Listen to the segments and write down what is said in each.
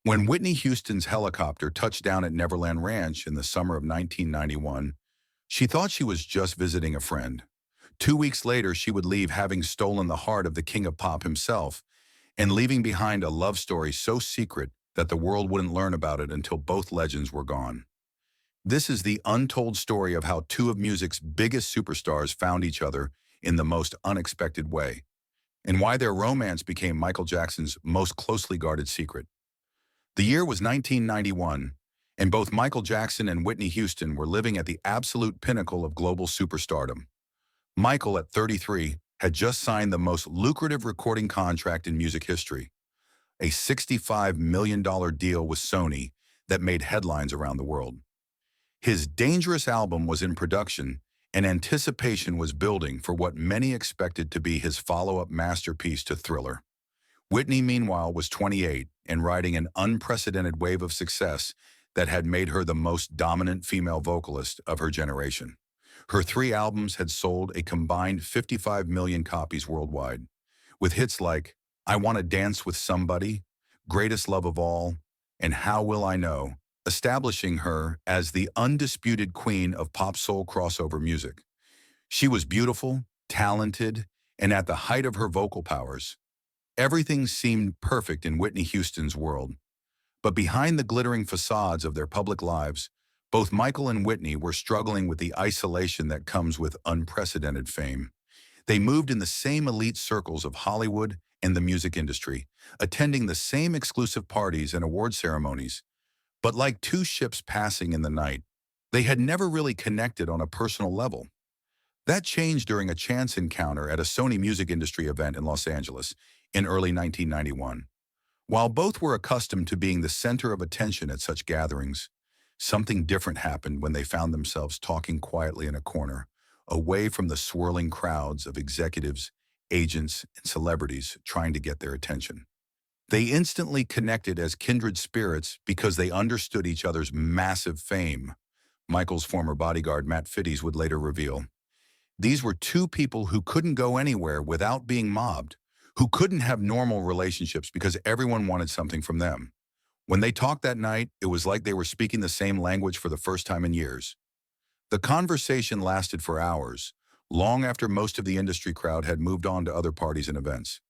When Whitney Houston's helicopter touched down at Neverland Ranch in the summer of 1991, she thought she was just visiting a friend. 2 weeks later, she would leave having stolen the heart of the king of pop himself and leaving behind a love story so secret that the world wouldn't learn about it until both legends were gone. This is the untold story of how two of music's biggest superstars found each other in the most unexpected way, and why their romance became Michael Jackson's most closely guarded secret. The year was 1991, and both Michael Jackson and Whitney Houston were living at the absolute pinnacle of global superstardom. Michael, at 33, had just signed the most lucrative recording contract in music history, a $65 million deal with Sony that made headlines around the world. His Dangerous album was in production, and anticipation was building for what many expected to be his follow-up masterpiece to Thriller. Whitney, meanwhile, was 28 and riding an unprecedented wave of success that had made her the most dominant female vocalist of her generation. Her 3 albums had sold a combined 55 million copies worldwide, with hits like I Wanna Dance with Somebody, Greatest Love of All, and How Will I Know, establishing her as the undisputed queen of pop soul crossover music. She was beautiful, talented, and at the height of her vocal powers. Everything seemed perfect in Whitney Houston's world. But behind the glittering facades of their public lives, both Michael and Whitney were struggling with the isolation that comes with unprecedented fame. They moved in the same elite circles of Hollywood and the music industry, attending the same exclusive parties and award ceremonies. But like two ships passing in the night, they had never really connected on a personal level. That changed during a chance encounter at a Sony music industry event in Los Angeles in early 1991. While both were accustomed to being the center of attention at such gatherings, something different happened when they found themselves talking quietly in a corner, away from the swirling crowds of executives, agents, and celebrities trying to get their attention. They instantly connected as kindred spirits because they understood each other's massive fame. Michael's former bodyguard, Matt Fitties, would later reveal, these were two people who couldn't go anywhere without being mobbed, who couldn't have normal relationships because everyone wanted something from them. When they talked that night, it was like they were speaking the same language for the first time in years. The conversation lasted for hours, long after most of the industry crowd had moved on to other parties and events.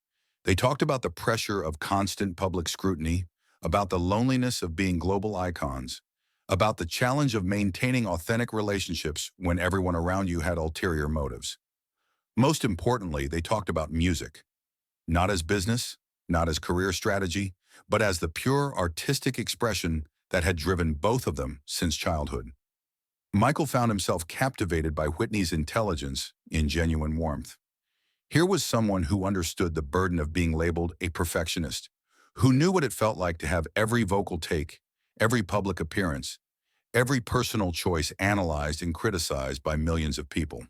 They talked about the pressure of constant public scrutiny, about the loneliness of being global icons, about the challenge of maintaining authentic relationships when everyone around you had ulterior motives. Most importantly, they talked about music, not as business, not as career strategy, but as the pure artistic expression that had driven both of them since childhood. Michael found himself captivated by Whitney's intelligence in genuine warmth. Here was someone who understood the burden of being labeled a perfectionist, who knew what it felt like to have every vocal take, every public appearance, every personal choice analyzed and criticized by millions of people.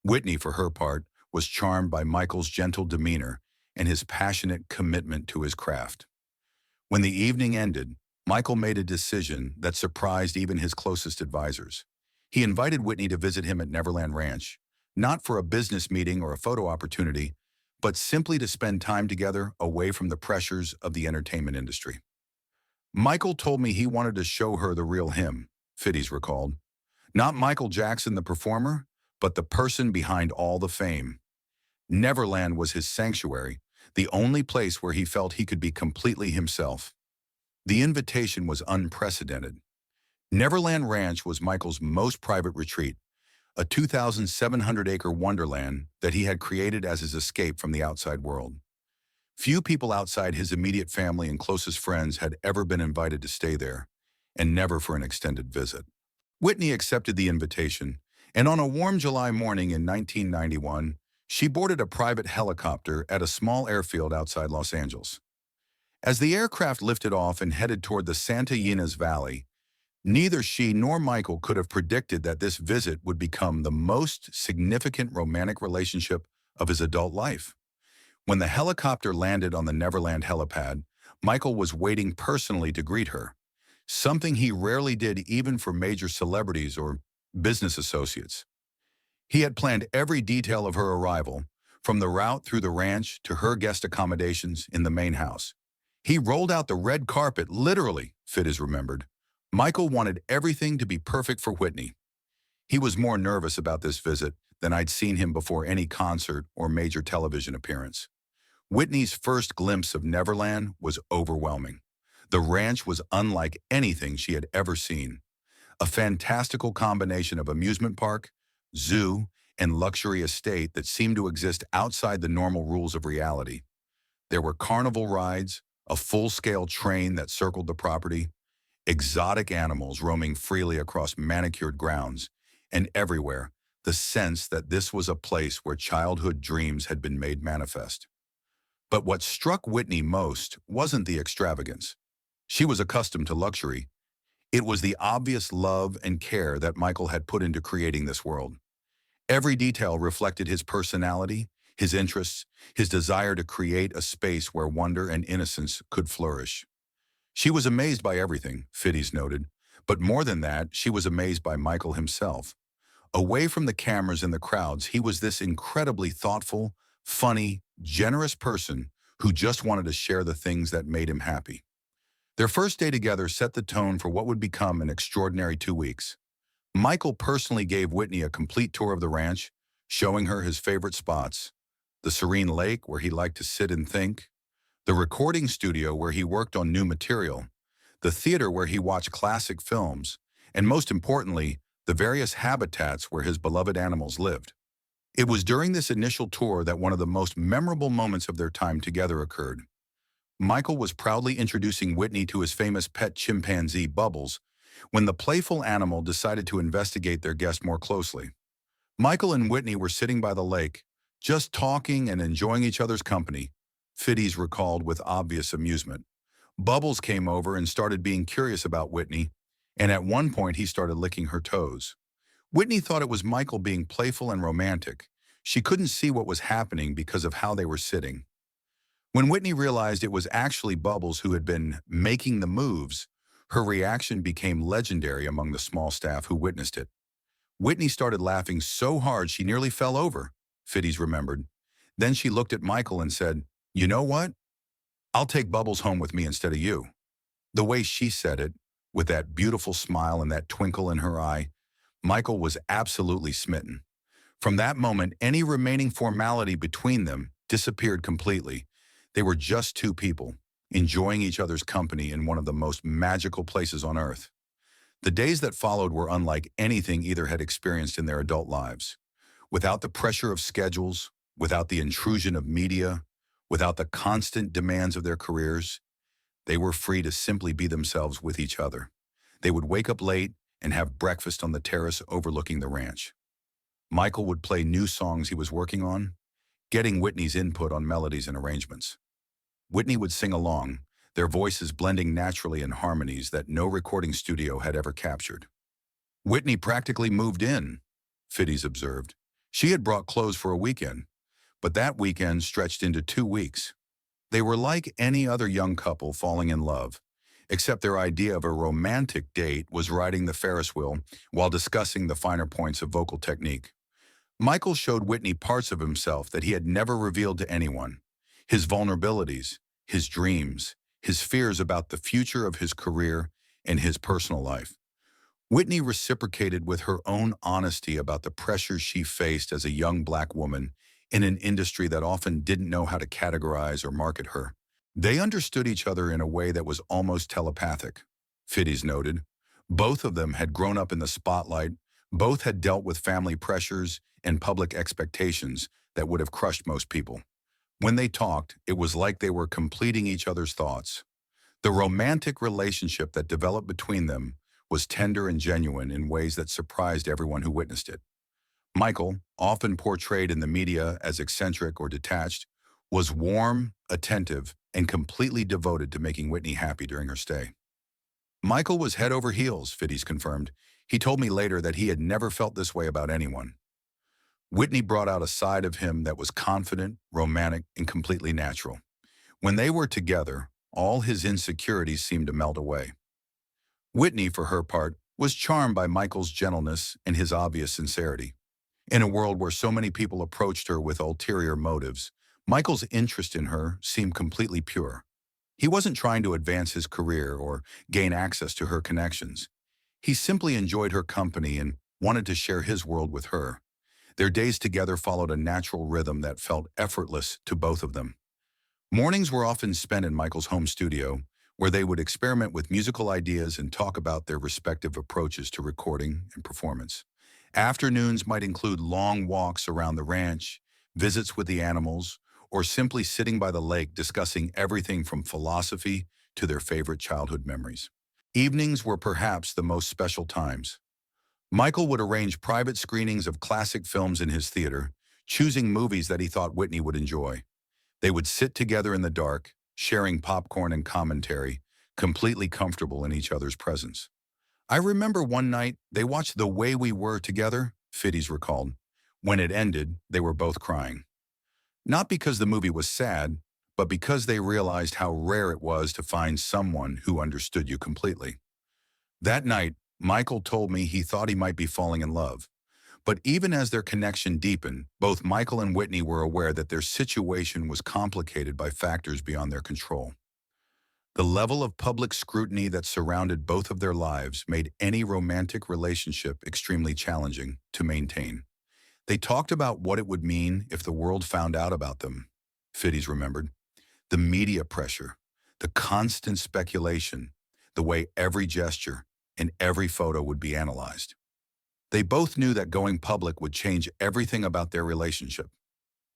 Whitney, for her part, was charmed by Michael's gentle demeanor and his passionate commitment to his craft. When the evening ended, Michael made a decision that surprised even his closest advisors. He invited Whitney to visit him at Neverland Ranch, not for a business meeting or a photo opportunity, but simply to spend time together away from the pressures of the entertainment industry. Michael told me he wanted to show her the real him, Fitties recalled. Not Michael Jackson, the performer, but the person behind all the fame. Neverland was his sanctuary, the only place where he felt he could be completely himself. The invitation was unprecedented. Neverland Ranch was Michael's most private retreat, a 2,700-acre wonderland that he had created as his escape from the outside world. Few people outside his immediate family and closest friends had ever been invited to stay there, and never for an extended visit. Whitney accepted the invitation, and on a warm July morning in 1991, she boarded a private helicopter at a small airfield outside Los Angeles. As the aircraft lifted off and headed toward the Santa Ynez Valley, neither she nor Michael could have predicted that this visit would become the most significant romantic relationship of his adult life. When the helicopter landed on the Neverland helipad, Michael was waiting personally to greet her, something he rarely did even for major celebrities or business associates. He had planned every detail of her arrival, from the route through the ranch to her guest accommodations in the main house. He rolled out the red carpet, literally, Fiddes remembered. Michael wanted everything to be perfect for Whitney. He was more nervous about this visit than I'd seen him before any concert or major television appearance. Whitney's first glimpse of Neverland was overwhelming. The ranch was unlike anything she had ever seen. A fantastical combination of amusement park, zoo, and luxury estate that seemed to exist outside the normal rules of reality. There were carnival rides, a full-scale train that circled the property, exotic animals roaming freely across manicured grounds, and everywhere, the sense that this was a place where childhood dreams had been made manifest. But what struck Whitney most wasn't the extravagance. She was accustomed to luxury. It was the obvious love and care that Michael had put into creating this world. Every detail reflected his personality, his interests, his desire to create a space where wonder and innocence could flourish. She was amazed by everything, Fiddes noted, but more than that, she was amazed by Michael himself. Away from the cameras and the crowds, he was this incredibly thoughtful, funny, generous person who just wanted to share the things that made him happy. Their first day together set the tone for what would become an extraordinary 2 weeks. Michael personally gave Whitney a complete tour of the ranch, showing her his favorite spots: the serene lake where he liked to sit and think, the recording studio where he worked on new material, the theater where he watched classic films, and most importantly, the various habitats where his beloved animals lived. It was during this initial tour that one of the most memorable moments of their time together occurred. Michael was proudly introducing Whitney to his famous pet chimpanzee, Bubbles, when the playful animal decided to investigate their guest more closely. Michael and Whitney were sitting by the lake, just talking and enjoying each other's company, Fiddes recalled with obvious amusement. Bubbles came over and started being curious about Whitney, and at one point he started licking her toes. Whitney thought it was Michael being playful and romantic. She couldn't see what was happening because of how they were sitting. When Whitney realized it was actually Bubbles who had been making the moves, her reaction became legendary among the small staff who witnessed it. Whitney started laughing so hard she nearly fell over, Fiddes remembered. Then she looked at Michael and said, "You know what? I'll take Bubbles home with me instead of you." The way she said it, with that beautiful smile and that twinkle in her eye, Michael was absolutely smitten. From that moment, any remaining formality between them disappeared completely. They were just two people, enjoying each other's company in one of the most magical places on earth. The days that followed were unlike anything either had experienced in their adult lives. Without the pressure of schedules, without the intrusion of media, without the constant demands of their careers, they were free to simply be themselves with each other. They would wake up late and have breakfast on the terrace overlooking the ranch. Michael would play new songs he was working on, getting Whitney's input on melodies and arrangements. Whitney would sing along, their voices blending naturally in harmonies that no recording studio had ever captured. Whitney practically moved in, Fiddes observed. She had brought clothes for a weekend, but that weekend stretched into 2 weeks. They were like any other young couple falling in love, except their idea of a romantic date was riding the Ferris wheel while discussing the finer points of vocal technique. Michael showed Whitney parts of himself that he had never revealed to anyone: his vulnerabilities, his dreams, his fears about the future of his career and his personal life. Whitney reciprocated with her own honesty about the pressures she faced as a young Black woman in an industry that often didn't know how to categorize or market her. They understood each other in a way that was almost telepathic, Fiddes noted. Both of them had grown up in the spotlight, both had dealt with family pressures and public expectations that would have crushed most people. When they talked, it was like they were completing each other's thoughts. The romantic relationship that developed between them was tender and genuine in ways that surprised everyone who witnessed it. Michael, often portrayed in the media as eccentric or detached, was warm, attentive, and completely devoted to making Whitney happy during her stay. Michael was head over heels, Fiddes confirmed. He told me later that he had never felt this way about anyone. Whitney brought out a side of him that was confident, romantic, and completely natural. When they were together, all his insecurities seemed to melt away. Whitney, for her part, was charmed by Michael's gentleness and his obvious sincerity. In a world where so many people approached her with ulterior motives, Michael's interest in her seemed completely pure. He wasn't trying to advance his career or gain access to her connections. He simply enjoyed her company and wanted to share his world with her. Their days together followed a natural rhythm that felt effortless to both of them. Mornings were often spent in Michael's home studio, where they would experiment with musical ideas and talk about their respective approaches to recording and performance. Afternoons might include long walks around the ranch, visits with the animals, or simply sitting by the lake discussing everything from philosophy to their favorite childhood memories. Evenings were perhaps the most special times. Michael would arrange private screenings of classic films in his theater, choosing movies that he thought Whitney would enjoy. They would sit together in the dark, sharing popcorn and commentary, completely comfortable in each other's presence. I remember one night they watched The Way We Were Together, Fiddies recalled. When it ended, they were both crying. Not because the movie was sad, but because they realized how rare it was to find someone who understood you completely. That night, Michael told me he thought he might be falling in love. But even as their connection deepened, both Michael and Whitney were aware that their situation was complicated by factors beyond their control. The level of public scrutiny that surrounded both of their lives made any romantic relationship extremely challenging to maintain. They talked about what it would mean if the world found out about them, Fiddies remembered. The media pressure, the constant speculation, the way every gesture and every photo would be analyzed. They both knew that going public would change everything about their relationship.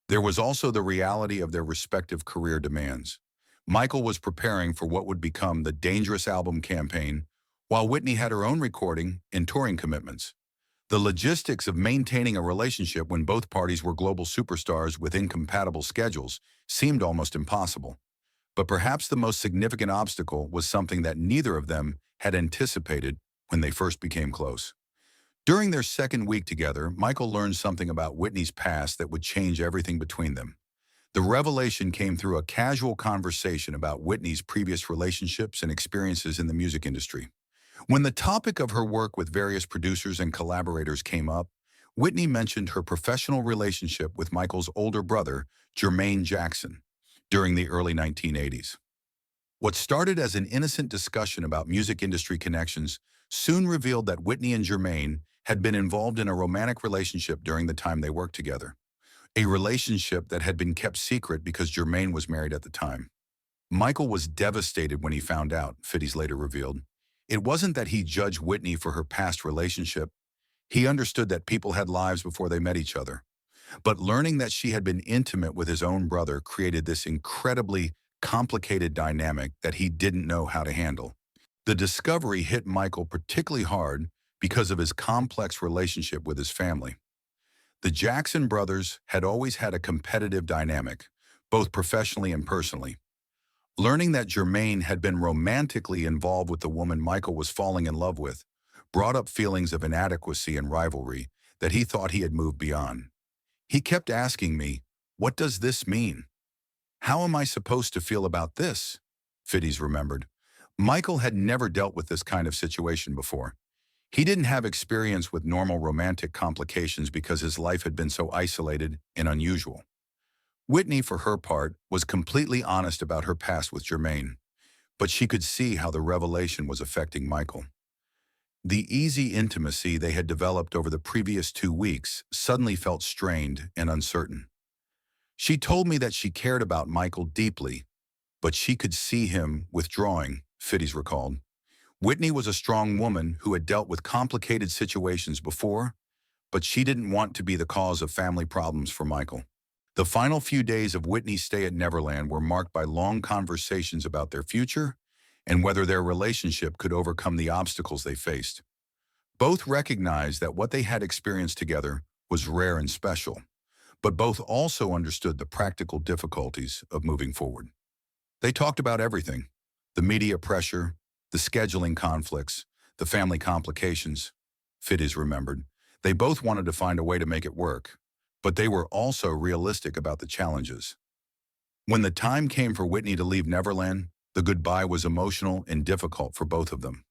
There was also the reality of their respective career demands. Michael was preparing for what would become the Dangerous album campaign, while Whitney had her own recording and touring commitments. The logistics of maintaining a relationship when both parties were global superstars with incompatible schedules seemed almost impossible. But perhaps the most significant obstacle was something that neither of them had anticipated when they first became close. During their second week together, Michael learned something about Whitney's past that would change everything between them. The revelation came through a casual conversation about Whitney's previous relationships and experiences in the music industry. When the topic of her work with various producers and collaborators came up, Whitney mentioned her professional relationship with Michael's older brother, Jermaine Jackson, during the early 1980s. What started as an innocent discussion about music industry connections soon revealed that Whitney and Jermaine had been involved in a romantic relationship during the time they worked together, a relationship that had been kept secret because Jermaine was married at the time. Michael was devastated when he found out, Fiddies later revealed. It wasn't that he judged Whitney for her past relationship. He understood that people had lives before they met each other. But learning that she had been intimate with his own brother created this incredibly complicated dynamic that he didn't know how to handle. The discovery hit Michael particularly hard because of his complex relationship with his family. The Jackson brothers had always had a competitive dynamic, both professionally and personally. Learning that Jermaine had been romantically involved with the woman Michael was falling in love with brought up feelings of inadequacy and rivalry that he thought he had moved beyond. He kept asking me, "What does this mean? How am I supposed to feel about this?" Fiddies remembered. Michael had never dealt with this kind of situation before. He didn't have experience with normal romantic complications because his life had been so isolated and unusual. Whitney, for her part, was completely honest about her past with Jermaine, but she could see how the revelation was affecting Michael. The easy intimacy they had developed over the previous 2 weeks suddenly felt strained and uncertain. She told me that she cared about Michael deeply, but she could see him withdrawing, Fiddies recalled. Whitney was a strong woman who had dealt with complicated situations before, but she didn't want to be the cause of family problems for Michael. The final few days of Whitney's stay at Neverland were marked by long conversations about their future and whether their relationship could overcome the obstacles they faced. Both recognized that what they had experienced together was rare and special, but both also understood the practical difficulties of moving forward. They talked about everything: the media pressure, the scheduling conflicts, the family complications. Fiddies remembered. They both wanted to find a way to make it work, but they were also realistic about the challenges. When the time came for Whitney to leave Neverland, the goodbye was emotional and difficult for both of them.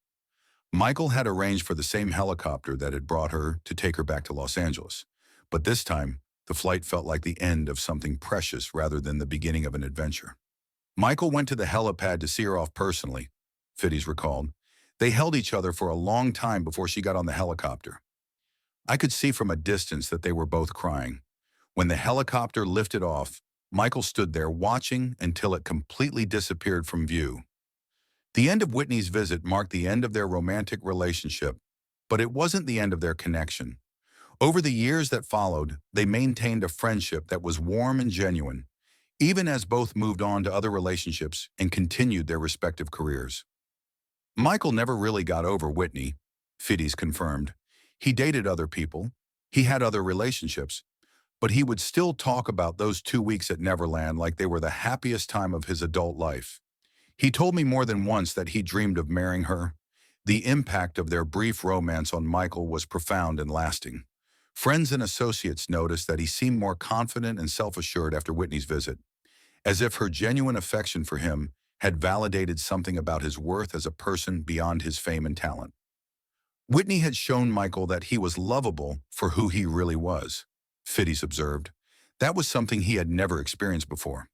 Michael had arranged for the same helicopter that had brought her to take her back to Los Angeles, but this time, the flight felt like the end of something precious rather than the beginning of an adventure. Michael went to the helipad to see her off personally, Fiddies recalled. They held each other for a long time before she got on the helicopter. I could see from a distance that they were both crying. When the helicopter lifted off, Michael stood there watching until it completely disappeared from view. The end of Whitney's visit marked the end of their romantic relationship, but it wasn't the end of their connection. Over the years that followed, they maintained a friendship that was warm and genuine, even as both moved on to other relationships and continued their respective careers. Michael never really got over Whitney, Fiddies confirmed. He dated other people, he had other relationships, but he would still talk about those 2 weeks at Neverland like they were the happiest time of his adult life. He told me more than once that he dreamed of marrying her. The impact of their brief romance on Michael was profound and lasting. Friends and associates noticed that he seemed more confident and self-assured after Whitney's visit, as if her genuine affection for him had validated something about his worth as a person beyond his fame and talent. Whitney had shown Michael that he was lovable for who he really was, Fiddies observed. That was something he had never experienced before.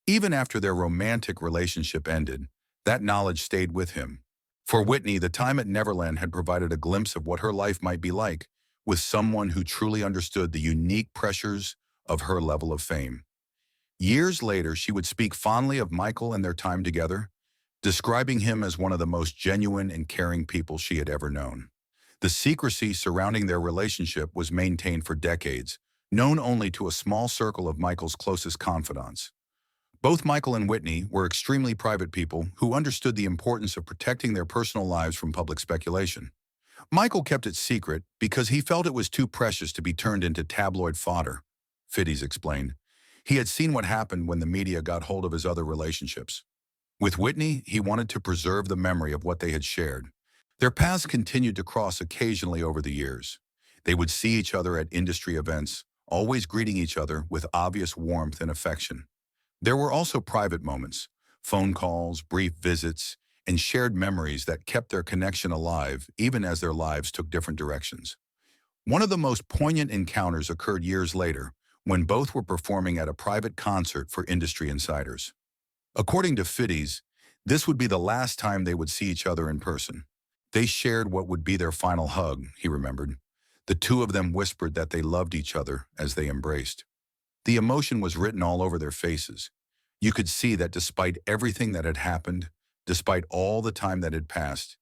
Even after their romantic relationship ended, that knowledge stayed with him. For Whitney, the time at Neverland had provided a glimpse of what her life might be like with someone who truly understood the unique pressures of her level of fame. Years later, she would speak fondly of Michael and their time together, describing him as one of the most genuine and caring people she had ever known. The secrecy surrounding their relationship was maintained for decades, known only to a small circle of Michael's closest confidants. Both Michael and Whitney were extremely private people who understood the importance of protecting their personal lives from public speculation. Michael kept it secret because he felt it was too precious to be turned into tabloid fodder, Fiddies explained. He had seen what happened when the media got hold of his other relationships. With Whitney, he wanted to preserve the memory of what they had shared. Their paths continued to cross occasionally over the years. They would see each other at industry events, always greeting each other with obvious warmth and affection. There were also private moments, phone calls, brief visits, and shared memories that kept their connection alive even as their lives took different directions. One of the most poignant encounters occurred years later, when both were performing at a private concert for industry insiders. According to Fiddies, this would be the last time they would see each other in person. They shared what would be their final hug, he remembered. The two of them whispered that they loved each other as they embraced. The emotion was written all over their faces. You could see that despite everything that had happened, despite all the time that had passed,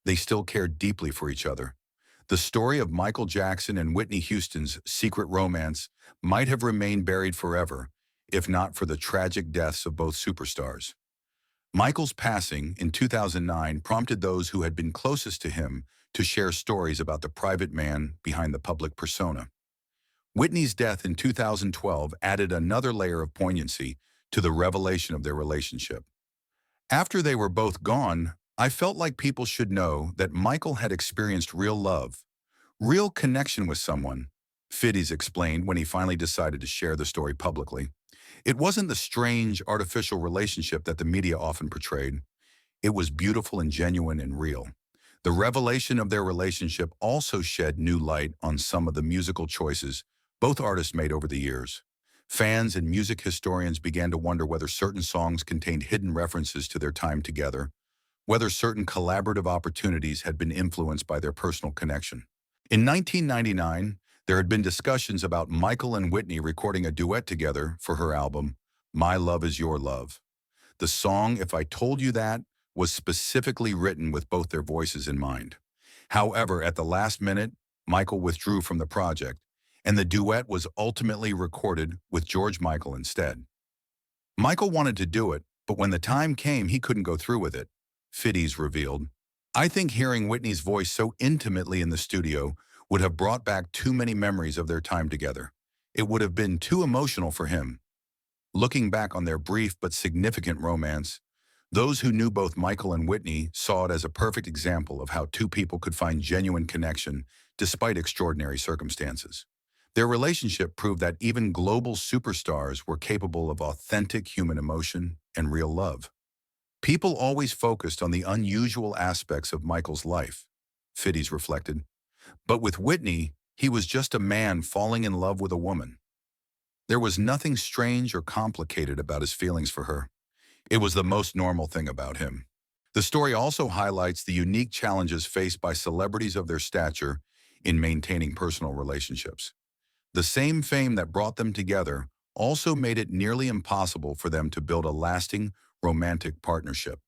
they still cared deeply for each other. The story of Michael Jackson and Whitney Houston's secret romance might have remained buried forever, if not for the tragic deaths of both superstars. Michael's passing in 2009 prompted those who had been closest to him to share stories about the private man behind the public persona. Whitney's death in 2012 added another layer of poignancy to the revelation of their relationship. After they were both gone, I felt like people should know that Michael had experienced real love, real connection with someone, Fiddies explained when he finally decided to share the story publicly. It wasn't the strange, artificial relationship that the media often portrayed. It was beautiful and genuine and real. The revelation of their relationship also shed new light on some of the musical choices both artists made over the years. Fans and music historians began to wonder whether certain songs contained hidden references to their time together, whether certain collaborative opportunities had been influenced by their personal connection. In 1999, there had been discussions about Michael and Whitney recording a duet together for her album, My Love Is Your Love. The song, If I Told You That, was specifically written with both their voices in mind. However, at the last minute, Michael withdrew from the project, and the duet was ultimately recorded with George Michael instead. Michael wanted to do it, but when the time came, he couldn't go through with it, Fiddies revealed. I think hearing Whitney's voice so intimately in the studio would have brought back too many memories of their time together. It would have been too emotional for him. Looking back on their brief but significant romance, those who knew both Michael and Whitney saw it as a perfect example of how two people could find genuine connection despite extraordinary circumstances. Their relationship proved that even global superstars were capable of authentic human emotion and real love. People always focused on the unusual aspects of Michael's life, Fiddies reflected. But with Whitney, he was just a man falling in love with a woman. There was nothing strange or complicated about his feelings for her. It was the most normal thing about him. The story also highlights the unique challenges faced by celebrities of their stature in maintaining personal relationships. The same fame that brought them together also made it nearly impossible for them to build a lasting, romantic partnership.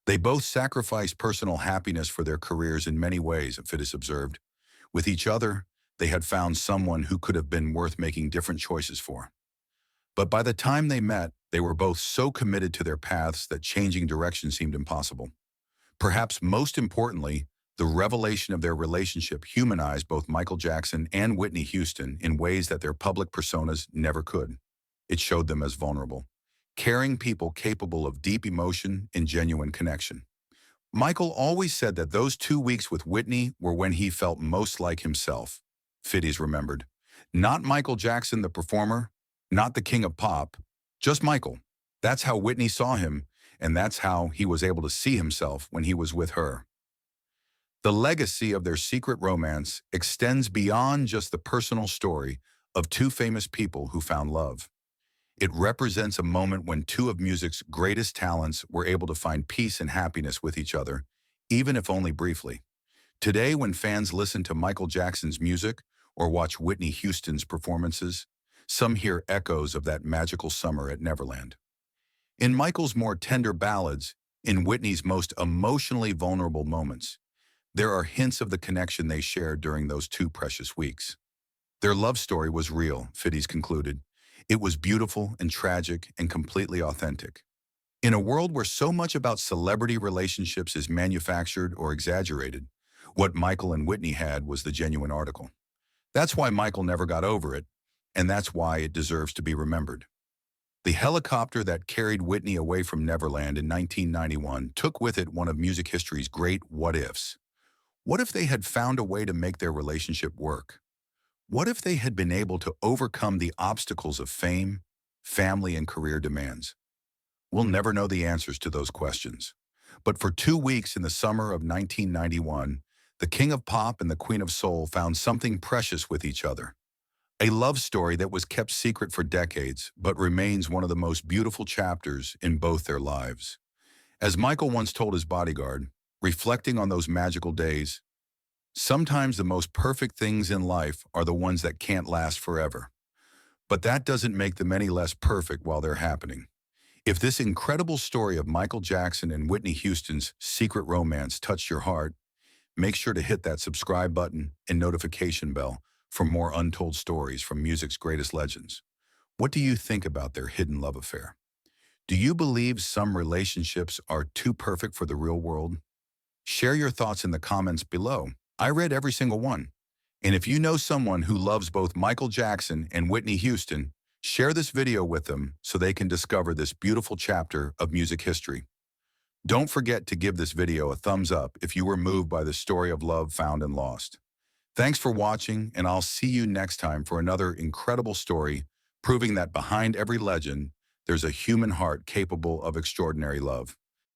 They both sacrificed personal happiness for their careers in many ways, Fiddes observed. With each other, they had found someone who could have been worth making different choices for. But by the time they met, they were both so committed to their paths that changing direction seemed impossible. Perhaps most importantly, the revelation of their relationship humanized both Michael Jackson and Whitney Houston in ways that their public personas never could. It showed them as vulnerable, caring people capable of deep emotion and genuine connection. Michael always said that those 2 weeks with Whitney were when he felt most like himself, Fiddes remembered. Not Michael Jackson, the performer, not the king of pop, just Michael. That's how Whitney saw him, and that's how he was able to see himself when he was with her. The legacy of their secret romance extends beyond just the personal story of two famous people who found love. It represents a moment when two of music's greatest talents were able to find peace and happiness with each other, even if only briefly. Today, when fans listen to Michael Jackson's music or watch Whitney Houston's performances, some hear echoes of that magical summer at Neverland. In Michael's more tender ballads, in Whitney's most emotionally vulnerable moments, there are hints of the connection they shared during those 2 precious weeks. Their love story was real, Fiddes concluded. It was beautiful and tragic and completely authentic. In a world where so much about celebrity relationships is manufactured or exaggerated, what Michael and Whitney had was the genuine article. That's why Michael never got over it, and that's why it deserves to be remembered. The helicopter that carried Whitney away from Neverland in 1991 took with it one of music history's great what-ifs. What if they had found a way to make their relationship work? What if they had been able to overcome the obstacles of fame, family, and career demands? We'll never know the answers to those questions. But for 2 weeks in the summer of 1991, the King of Pop and the Queen of Soul found something precious with each other. A love story that was kept secret for decades, but remains one of the most beautiful chapters in both their lives. As Michael once told his bodyguard, reflecting on those magical days, sometimes the most perfect things in life are the ones that can't last forever. But that doesn't make them any less perfect while they're happening. If this incredible story of Michael Jackson and Whitney Houston's secret romance touched your heart, make sure to hit that subscribe button and notification bell for more untold stories from music's greatest legends. What do you think about their hidden love affair? Do you believe some relationships are too perfect for the real world? Share your thoughts in the comments below. I read every single one. And if you know someone who loves both Michael Jackson and Whitney Houston, share this video with them so they can discover this beautiful chapter of music history. Don't forget to give this video a thumbs up if you were moved by the story of love found and lost. Thanks for watching, and I'll see you next time for another incredible story proving that behind every legend, there's a human heart capable of extraordinary love.